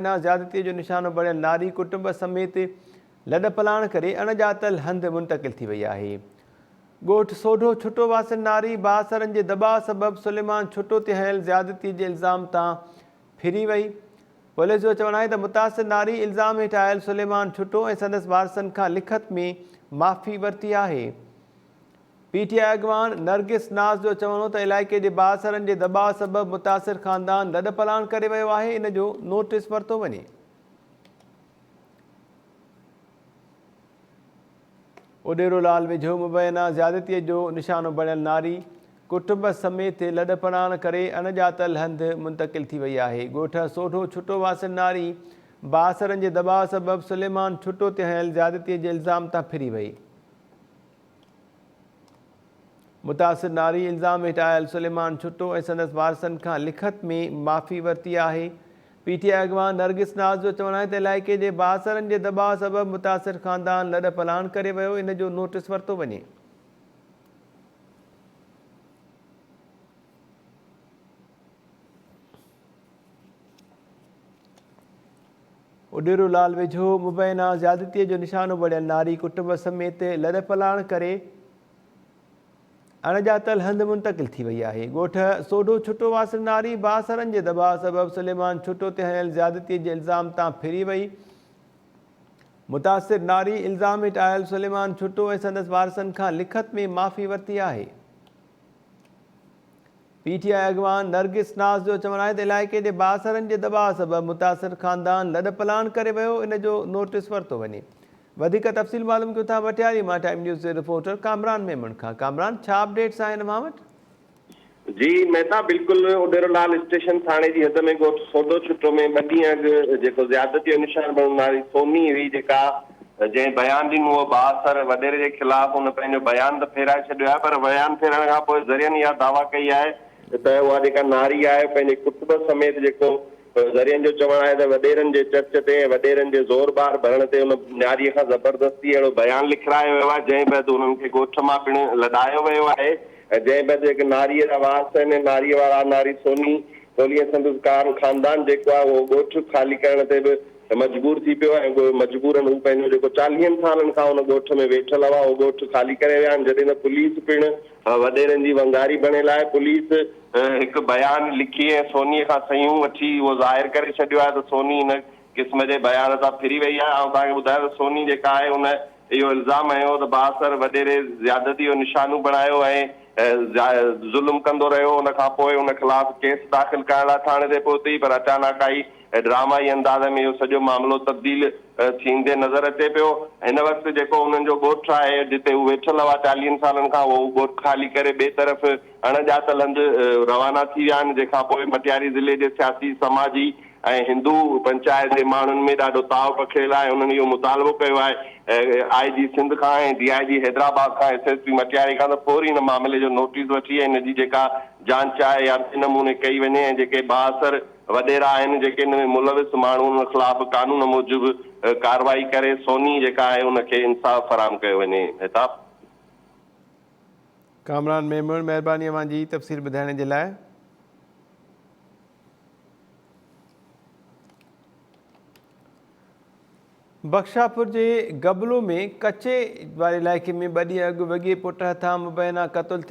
ज़्यादती जो निशानो बणियल नारी कुटुंब समेत लॾपलाण करे अणॼातल हंध मुंतक़िल थी वई आहे। ॻोठ सोढो छुटो वासिन नारी बासरनि जे दॿाउ सबबि सुलेमान छुटो ते हयल ज़्यादती जे इल्ज़ाम तां फिरी वई। पुलिस जो चवणु आहे त मुतासिर नारी इल्ज़ाम हेठि आयल सुलेमान छुटो ऐं संदसि वारसनि खां लिखत में माफ़ी वरिती आहे। पीटीआई अॻवान नरगिस नाज़ जो चवणो त इलाइक़े जे बासरनि जे दॿाउ सबबि मुतासिर ख़ानदान लॾपलाण करे वियो आहे, इन जो नोटिस वरितो वञे। उॾेरोलाल वेझो मुबैना ज़्यादतीअ जो निशानो बणियल नारी कुटुंब समेत लॾपलाण करे अणॼातल हंध मुंतक़िल थी वई आहे। ॻोठ सोढो छुटो वासिन नारी बासरनि जे दॿाउ सबबि सुलेमान छुटो ते हयल ज़्यादतीअ जे इल्ज़ाम तां फिरी वई। मुतासिर नारी इल्ज़ाम हेठि आयल सुलेमान छुटो ऐं संदसि वारसनि खां लिखत में माफ़ी वरिती आहे। पीटीआई अॻवान नरगिस नाज़ जो चवणु आहे त इलाइक़े जे बासरनि जे दॿाउ सबबि मुतासिर ख़ानदान लॾपलाण करे वियो, इन जो नोटिस वरितो वञे। उॾेरोलाल वेझो मुबैना ज़्यादतीअ जो निशानो बणियल नारी कुटुंब समेत लॾपलाण करे अणॼातल हंध मुंतक़िल थी वई आहे। ॻोठ सोढो छुटो वासिन नारी बासरनि जे दॿाउ सबबि सुलेमान छुटो ते हयल ज़्यादतीअ जे इल्ज़ाम तां फिरी वई। मुतासिर नारी इल्ज़ाम हेठि आयल सुलेमान छुटो ऐं संदसि वारसनि खां लिखत में माफ़ी वरिती आहे। पीटीआई अॻवान नरगिस नाज़ जो चवणु आहे त इलाइक़े जे बासरनि जे दॿाउ सबबि मुतासिर ख़ानदान लॾपलाण करे वियो, इन जो नोटिस वरितो वञे। वधीक तफ़सील मालूम कयूं था वटियारी मां टाइम न्यूज़ जे रिपोर्टर कामरान मेमन खां। कामरान, छा अपडेट्स आहिनि मां वटि? जी मेहता, बिल्कुलु उॾेरोलाल स्टेशन थाणे जी हद में ॻोठ सोढो छुटो में 2 ॾींहं अॻु जेको ज़्यादती जो निशान बणियल नारी सोनी हुई, जेका जंहिं बयान ॾिनो हो बासर वॾेरे जे ख़िलाफ़, हुन पंहिंजो बयान त फेराए छॾियो आहे, पर बयान फेराइण खां पोइ ज़रियनि इहा दावा कई आहे त उहा जेका नारी आहे पंहिंजे कुटुंब समेत जेको ज़रियनि जो चवणु आहे त वॾेरनि जे चर्च ते ऐं वॾेरनि जे ज़ोरबार भरण ते हुन नारीअ खां ज़बरदस्ती अहिड़ो बयान लिखायो वियो आहे, जंहिं बैदि हुननि खे ॻोठ मां पिणु लॾायो वियो आहे। ऐं जंहिं बैदि जेके नारीअ जा वारस आहिनि, नारीअ वारा नारी सोनी कोलीअ संदसि ख़ानदान जेको आहे उहो ॻोठ ख़ाली करण ते बि मजबूर थी पियो आहे। ऐं मजबूरन हू पंहिंजो जेको 40 सालनि खां हुन ॻोठ में वेठल हुआ, उहो ॻोठ ख़ाली करे विया आहिनि। जॾहिं त पुलिस पिणु वॾेरनि जी वंगारी बणियल आहे। पुलिस हिकु बयान लिखी ऐं सोनीअ खां सयूं वठी उहो ज़ाहिर करे छॾियो आहे त सोनी हिन क़िस्म जे बयान तां फिरी वई आहे। ऐं तव्हांखे ॿुधायो त सोनी जेका आहे हुन इहो इल्ज़ाम हयो त बासर वॾेरे ज़्यादती जो निशानो बणायो ऐं ज़ुल्म कंदो रहियो। हुन खां पोइ हुन ख़िलाफ़ केस दाख़िल करण लाइ थाणे ते पहुती, पर अचानक आई ड्रामाई अंदाज़ में इहो सॼो मामिलो तब्दील थींदे नज़र अचे पियो। हिन वक़्तु जेको हुननि जो ॻोठु आहे जिते हू वेठल हुआ 40 सालनि खां, उहो ॻोठु ख़ाली करे ॿिए तरफ़ अणॼातल हंधि रवाना थी विया आहिनि। जंहिंखां पोइ मटियारी ज़िले जे सियासी समाजी ऐं हिंदू पंचायत जे माण्हुनि में ॾाढो ताव पखिड़ियल आहे। हुननि इहो मुतालबो कयो आहे IG सिंध खां ऐं DIG हैदराबाद खां SSP मटियारी खां त फौरी हिन मामले जो नोटिस वठी ऐं हिन जी जेका जांच आहे या इन नमूने कई वञे ऐं जेके बासर वॾेरा आहिनि जेके हिन में मुलविस माण्हू हुन ख़िलाफ़ कानून मूजिबि कार्रवाई करे सोनी जेका आहे उनखे इंसाफ़ फराहम कयो वञे। मेहता, कामरान मेमन, महिरबानी अव्हांजी तफ़सील ॿुधाइण जे लाइ। बख्शापुर जे गबलो में कचे वारे इलाइक़े में 2 ॾींहं अॻु वॻे पुट हथां मुबैना क़तल थियल